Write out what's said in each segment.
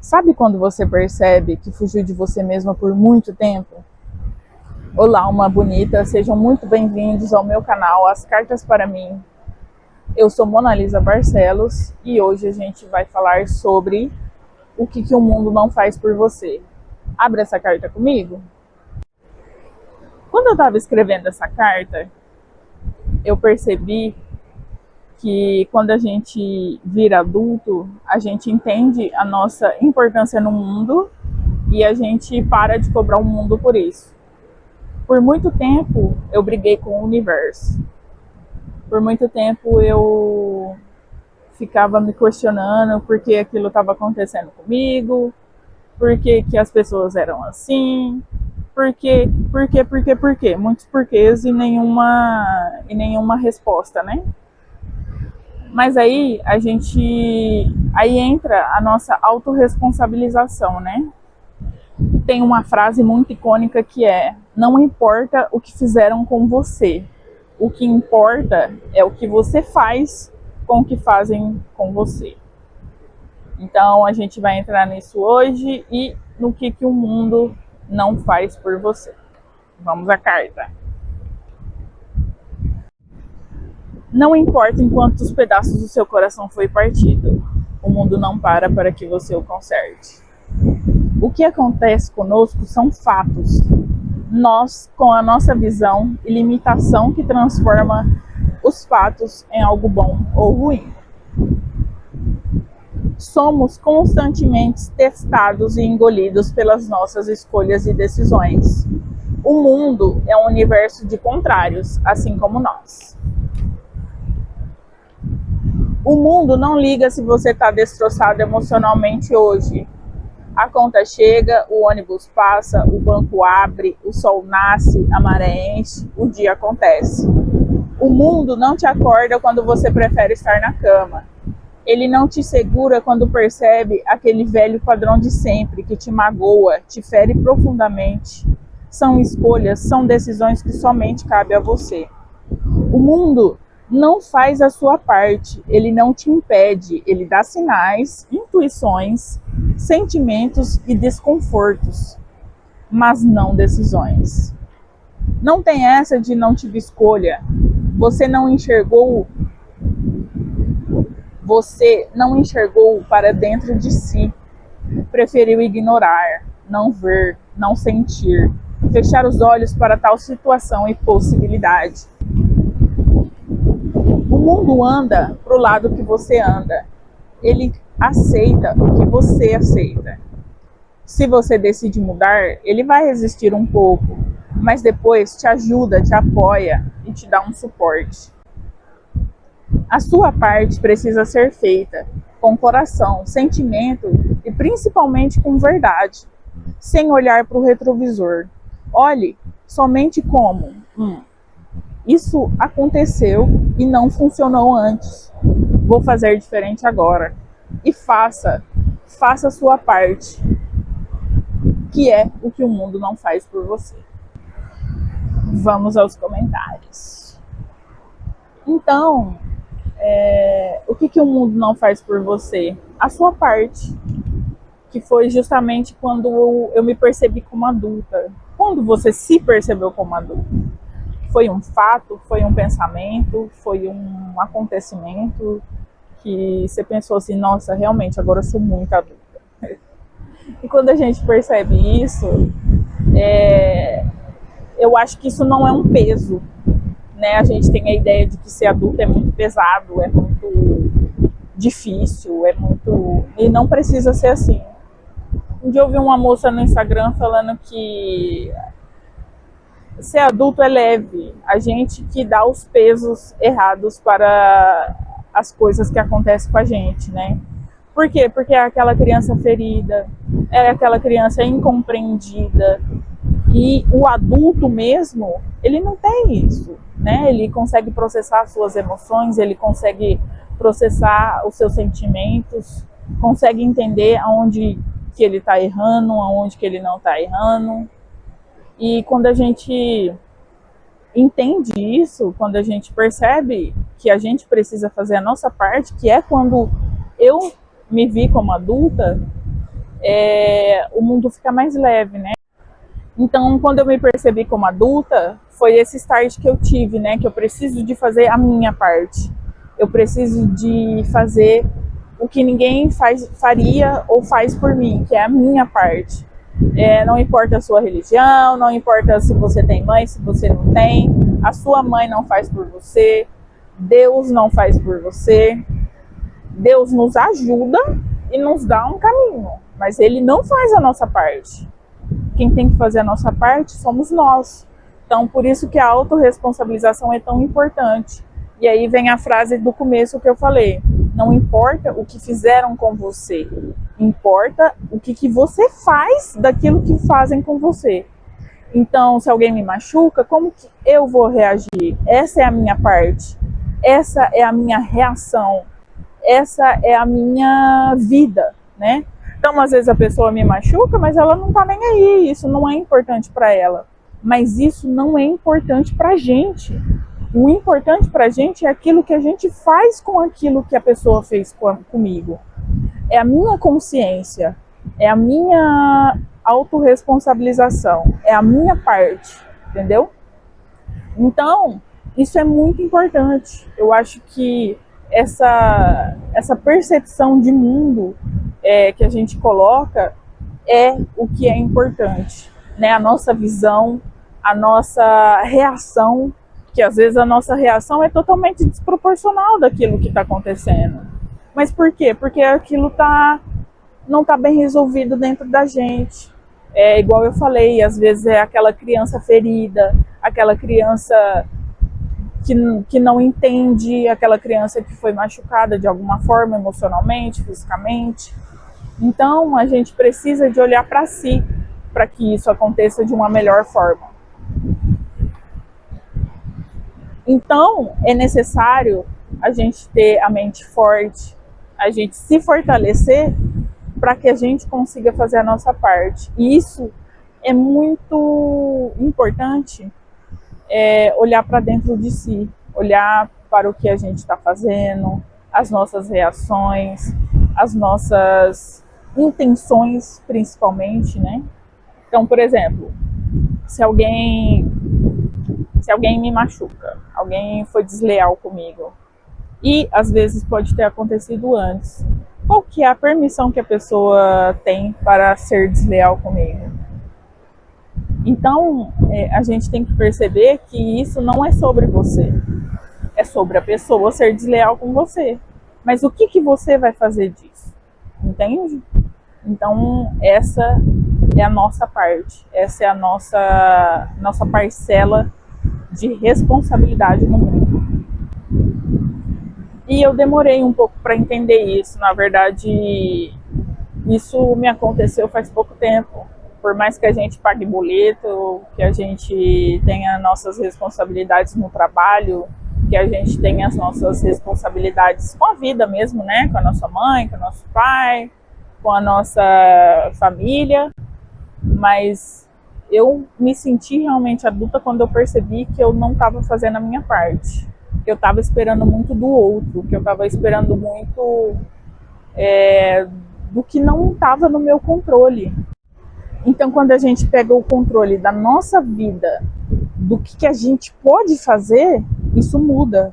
Sabe quando você percebe que fugiu de você mesma por muito tempo? Olá, alma bonita, sejam muito bem-vindos ao meu canal As Cartas para Mim. Eu sou Mona Lisa Barcelos e hoje a gente vai falar sobre o que o mundo não faz por você. Abre essa carta comigo. Quando eu estava escrevendo essa carta, eu percebi que quando a gente vira adulto, a gente entende a nossa importância no mundo e a gente para de cobrar o mundo por isso. Por muito tempo eu briguei com o universo. Por muito tempo eu ficava me questionando por que aquilo estava acontecendo comigo, por que as pessoas eram assim, por quê? Muitos porquês e nenhuma resposta, né? Mas aí aí entra a nossa autorresponsabilização, né? Tem uma frase muito icônica que é: não importa o que fizeram com você, o que importa é o que você faz com o que fazem com você. Então a gente vai entrar nisso hoje e no que o mundo não faz por você. Vamos à carta. Não importa em quantos pedaços o seu coração foi partido, o mundo não para que você o conserte. O que acontece conosco são fatos. Nós, com a nossa visão e limitação, que transforma os fatos em algo bom ou ruim. Somos constantemente testados e engolidos pelas nossas escolhas e decisões. O mundo é um universo de contrários, assim como nós. O mundo não liga se você está destroçado emocionalmente hoje. A conta chega, o ônibus passa, o banco abre, o sol nasce, a maré enche, o dia acontece. O mundo não te acorda quando você prefere estar na cama. Ele não te segura quando percebe aquele velho padrão de sempre que te magoa, te fere profundamente. São escolhas, são decisões que somente cabem a você. O mundo não faz a sua parte, ele não te impede, ele dá sinais, intuições, sentimentos e desconfortos, mas não decisões. Não tem essa de não tive escolha. Você não enxergou para dentro de si. Preferiu ignorar, não ver, não sentir, fechar os olhos para tal situação e possibilidade. O mundo anda para o lado que você anda. Ele aceita o que você aceita. Se você decide mudar, ele vai resistir um pouco, mas depois te ajuda, te apoia e te dá um suporte. A sua parte precisa ser feita com coração, sentimento e principalmente com verdade, sem olhar para o retrovisor. Olhe somente como isso aconteceu e não funcionou antes. Vou fazer diferente agora. E faça a sua parte, que é o que o mundo não faz por você. Vamos aos comentários. Então, o que o mundo não faz por você? A sua parte, que foi justamente quando eu me percebi como adulta. Quando você se percebeu como adulta? Foi um fato, foi um pensamento, foi um acontecimento que você pensou assim, nossa, realmente, agora eu sou muito adulta. E quando a gente percebe isso, eu acho que isso não é um peso, né? A gente tem a ideia de que ser adulto é muito pesado, é muito difícil, e não precisa ser assim. Um dia eu vi uma moça no Instagram falando que ser adulto é leve, a gente que dá os pesos errados para as coisas que acontecem com a gente, né? Por quê? Porque é aquela criança ferida, é aquela criança incompreendida. E o adulto mesmo, ele não tem isso, né? Ele consegue processar suas emoções, ele consegue processar os seus sentimentos, consegue entender aonde que ele está errando, aonde que ele não está errando. E quando a gente entende isso, quando a gente percebe que a gente precisa fazer a nossa parte, que é quando eu me vi como adulta, o mundo fica mais leve, né? Então, quando eu me percebi como adulta, foi esse start que eu tive, né? Que eu preciso de fazer a minha parte. Eu preciso de fazer o que ninguém faria ou faz por mim, que é a minha parte. Não importa a sua religião, não importa se você tem mãe, se você não tem, a sua mãe não faz por você, Deus não faz por você. Deus nos ajuda e nos dá um caminho, mas Ele não faz a nossa parte. Quem tem que fazer a nossa parte somos nós. Então, por isso que a autorresponsabilização é tão importante. E aí vem a frase do começo que eu falei: não importa o que fizeram com você, importa o que você faz daquilo que fazem com você. Então, se alguém me machuca, como que eu vou reagir? Essa é a minha parte, essa é a minha reação, essa é a minha vida, né? Então, às vezes a pessoa me machuca, mas ela não tá nem aí, isso não é importante para ela. Mas isso não é importante pra gente. O importante pra gente é aquilo que a gente faz com aquilo que a pessoa fez comigo. É a minha consciência, é a minha autorresponsabilização, é a minha parte, entendeu? Então, isso é muito importante. Eu acho que essa percepção de mundo que a gente coloca é o que é importante, né? A nossa visão, a nossa reação, que às vezes a nossa reação é totalmente desproporcional daquilo que está acontecendo. Mas por quê? Porque aquilo não está bem resolvido dentro da gente. É igual eu falei, às vezes é aquela criança ferida, aquela criança que não entende, aquela criança que foi machucada de alguma forma, emocionalmente, fisicamente. Então, a gente precisa de olhar para si, para que isso aconteça de uma melhor forma. Então, é necessário a gente ter a mente forte, a gente se fortalecer para que a gente consiga fazer a nossa parte. E isso é muito importante, olhar para dentro de si, olhar para o que a gente está fazendo, as nossas reações, as nossas intenções, principalmente, né? Então, por exemplo, se alguém me machuca, alguém foi desleal comigo, e às vezes pode ter acontecido antes, qual que é a permissão que a pessoa tem para ser desleal comigo? Então, a gente tem que perceber que isso não é sobre você, é sobre a pessoa ser desleal com você. Mas o que você vai fazer disso? Entende? Então, essa é a nossa parte, essa é a nossa parcela de responsabilidade no mundo. E eu demorei um pouco para entender isso. Na verdade, isso me aconteceu faz pouco tempo. Por mais que a gente pague boleto, que a gente tenha nossas responsabilidades no trabalho, que a gente tenha as nossas responsabilidades com a vida mesmo, né? Com a nossa mãe, com o nosso pai, com a nossa família. Mas eu me senti realmente adulta quando eu percebi que eu não estava fazendo a minha parte. Que eu estava esperando muito do outro, que eu estava esperando muito do que não estava no meu controle. Então, quando a gente pega o controle da nossa vida, do que a gente pode fazer, isso muda,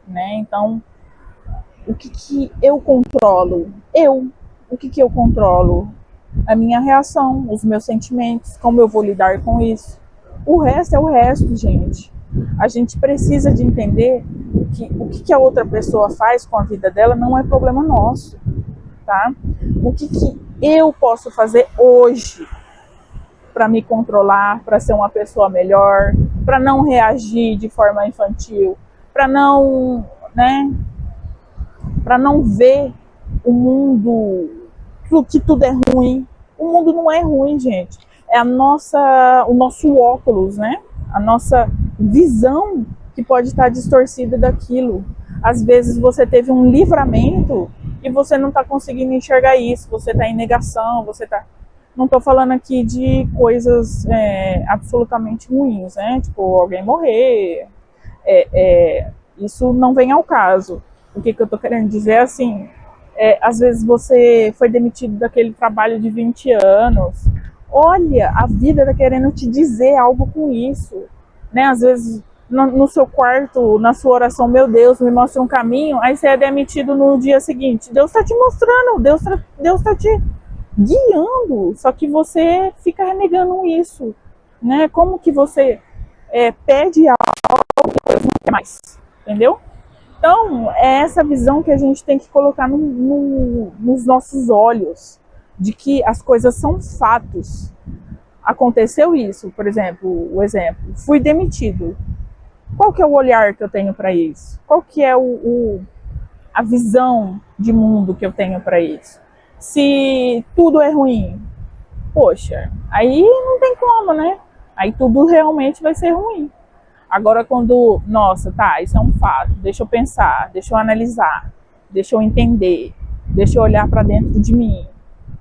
né? Então, o que eu controlo? O que eu controlo? A minha reação, os meus sentimentos, como eu vou lidar com isso. O resto é o resto, gente. A gente precisa de entender que o que a outra pessoa faz com a vida dela não é problema nosso, tá? O que eu posso fazer hoje para me controlar, para ser uma pessoa melhor, para não reagir de forma infantil, para não, né, para não ver o mundo que tudo é ruim. O mundo não é ruim, gente. É o nosso óculos, né? A nossa visão que pode estar distorcida daquilo. Às vezes você teve um livramento e você não está conseguindo enxergar isso. Você está em negação, Não estou falando aqui de coisas absolutamente ruins, né? Tipo, alguém morrer. Isso não vem ao caso. O que eu estou querendo dizer é assim, Às vezes você foi demitido daquele trabalho de 20 anos. Olha, a vida está querendo te dizer algo com isso, né? Às vezes no seu quarto, na sua oração, meu Deus, me mostra um caminho, aí você é demitido no dia seguinte. Deus está te mostrando, Deus tá te guiando, só que você fica renegando isso, né? Como que você pede algo e depois não quer mais, entendeu? Então, é essa visão que a gente tem que colocar nos nossos olhos, de que as coisas são fatos. Aconteceu isso, por exemplo, fui demitido. Qual que é o olhar que eu tenho para isso? Qual que é a visão de mundo que eu tenho para isso? Se tudo é ruim, poxa, aí não tem como, né? Aí tudo realmente vai ser ruim. Agora quando, nossa, tá, isso é um fato, deixa eu pensar, deixa eu analisar, deixa eu entender, deixa eu olhar para dentro de mim,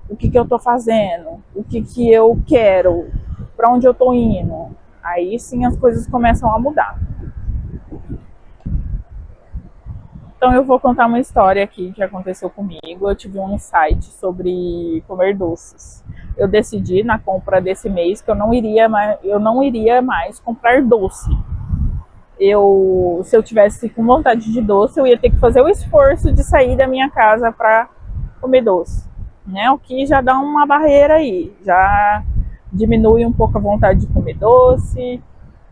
o que eu tô fazendo, o que eu quero, para onde eu tô indo. Aí sim as coisas começam a mudar. Então eu vou contar uma história aqui que aconteceu comigo. Eu tive um insight sobre comer doces. Eu decidi na compra desse mês que eu não iria mais comprar doce. Se eu tivesse com vontade de doce, eu ia ter que fazer o esforço de sair da minha casa para comer doce, né? O que já dá uma barreira aí, já diminui um pouco a vontade de comer doce.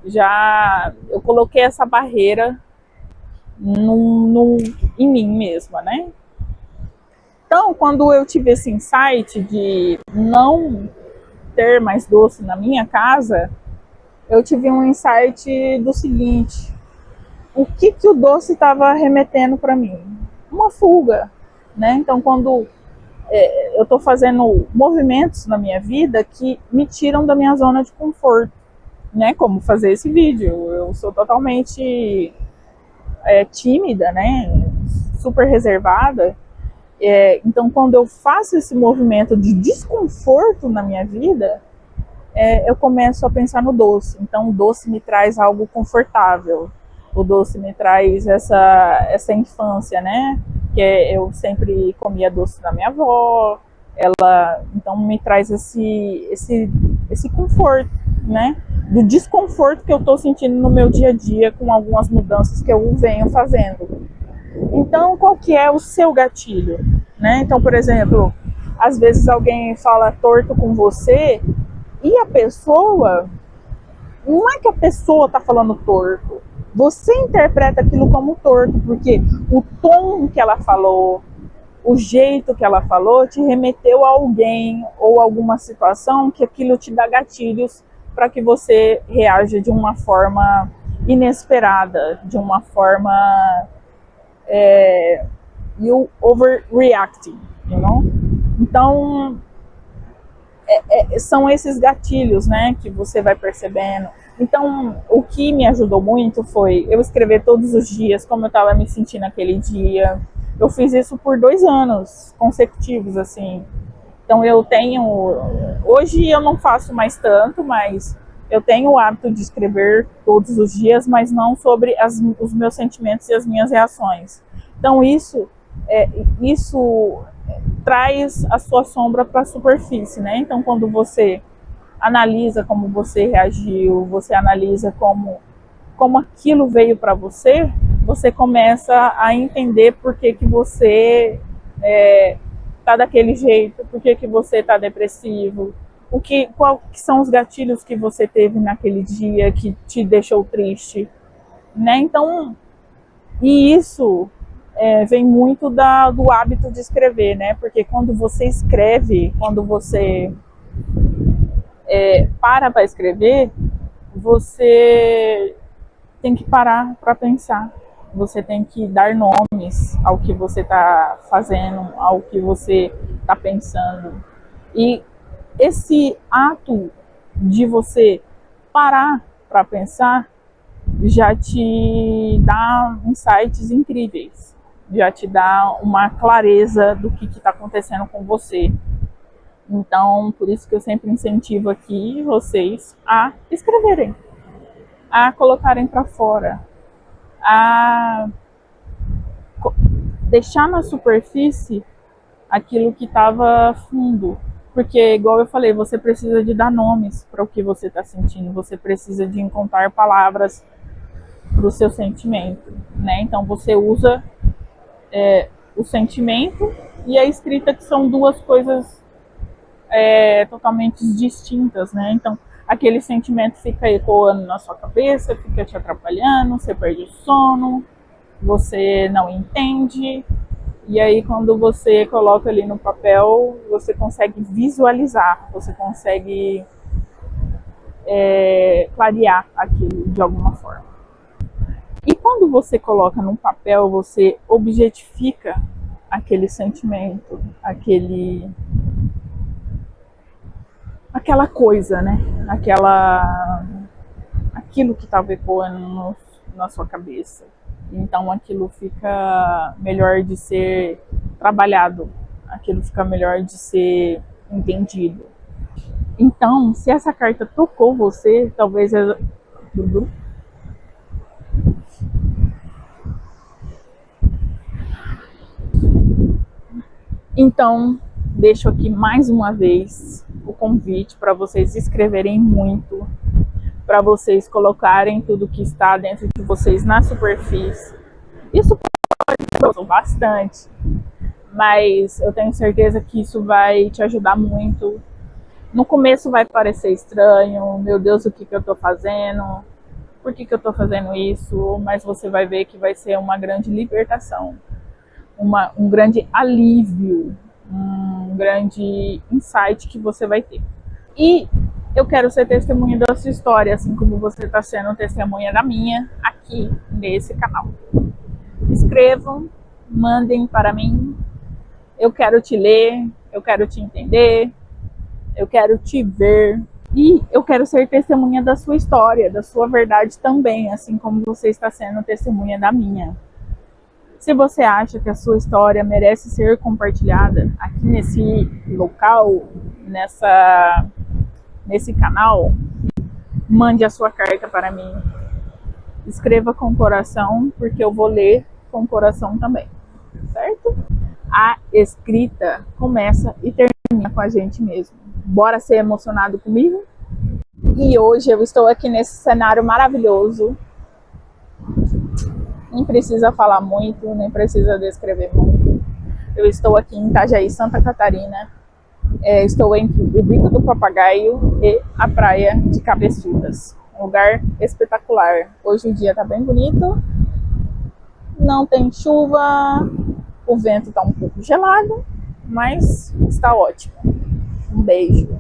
Já eu coloquei essa barreira em mim mesma, né? Então, quando eu tive esse insight de não ter mais doce na minha casa, eu tive um insight do seguinte: o que o doce estava remetendo para mim? Uma fuga, né? Então, quando eu estou fazendo movimentos na minha vida que me tiram da minha zona de conforto, né? Como fazer esse vídeo. Eu sou totalmente tímida, né? Super reservada. Então, quando eu faço esse movimento de desconforto na minha vida, eu começo a pensar no doce. Então, o doce me traz algo confortável. O doce me traz essa infância, né? Que eu sempre comia doce da minha avó. Ela, então, me traz esse conforto, né? Do desconforto que eu estou sentindo no meu dia a dia com algumas mudanças que eu venho fazendo. Então, qual que é o seu gatilho, né? Então, por exemplo, às vezes alguém fala torto com você e a pessoa, não é que a pessoa está falando torto, você interpreta aquilo como torto, porque o tom que ela falou, o jeito que ela falou te remeteu a alguém ou alguma situação que aquilo te dá gatilhos para que você reaja de uma forma inesperada, de uma forma you overreacting, you know? Então, são esses gatilhos, né, que você vai percebendo. Então, o que me ajudou muito foi eu escrever todos os dias como eu estava me sentindo naquele dia. Eu fiz isso por 2 anos consecutivos, assim. Então, hoje eu não faço mais tanto, mas eu tenho o hábito de escrever todos os dias, mas não sobre os meus sentimentos e as minhas reações. Então, isso traz a sua sombra para a superfície, né? Então, quando você analisa como você reagiu, você analisa como aquilo veio para você, você começa a entender por que você tá daquele jeito, por que você tá depressivo, qual que são os gatilhos que você teve naquele dia que te deixou triste, né? Então, e isso vem muito do hábito de escrever, né? Porque quando você escreve, quando você para escrever, você tem que parar para pensar. Você tem que dar nomes ao que você está fazendo, ao que você está pensando. E esse ato de você parar para pensar já te dá insights incríveis, já te dá uma clareza do que está acontecendo com você. Então, por isso que eu sempre incentivo aqui vocês a escreverem, a colocarem para fora, a deixar na superfície aquilo que estava fundo. Porque, igual eu falei, você precisa de dar nomes para o que você está sentindo, você precisa de encontrar palavras para o seu sentimento, né? Então você usa o sentimento e a escrita, que são duas coisas totalmente distintas, né? Então aquele sentimento fica ecoando na sua cabeça, fica te atrapalhando, você perde o sono, você não entende. E aí, quando você coloca ali no papel, você consegue visualizar, você consegue clarear aquilo de alguma forma. E quando você coloca no papel, você objetifica aquele sentimento, aquela coisa, né? Aquilo que estava ecoando na sua cabeça. Então aquilo fica melhor de ser trabalhado, aquilo fica melhor de ser entendido. Então, se essa carta tocou você, talvez então, deixo aqui mais uma vez o convite para vocês escreverem muito, para vocês colocarem tudo que está dentro de vocês na superfície. Isso pode bastante, mas eu tenho certeza que isso vai te ajudar muito. No começo vai parecer estranho, meu Deus, o que eu estou fazendo? Por que eu estou fazendo isso? Mas você vai ver que vai ser uma grande libertação, um grande alívio, um grande insight que você vai ter. E eu quero ser testemunha da sua história, assim como você está sendo testemunha da minha, aqui nesse canal. Escrevam, mandem para mim. Eu quero te ler, eu quero te entender, eu quero te ver. E eu quero ser testemunha da sua história, da sua verdade também, assim como você está sendo testemunha da minha. Se você acha que a sua história merece ser compartilhada aqui nesse local, nesse canal, mande a sua carta para mim. Escreva com o coração, porque eu vou ler com o coração também, certo? A escrita começa e termina com a gente mesmo. Bora ser emocionado comigo? E hoje eu estou aqui nesse cenário maravilhoso. Nem precisa falar muito, nem precisa descrever muito. Eu estou aqui em Itajaí, Santa Catarina. Estou entre o Bico do Papagaio e a praia de Cabeçudas. Um lugar espetacular. Hoje o dia está bem bonito. Não tem chuva. O vento está um pouco gelado, mas está ótimo. Um beijo.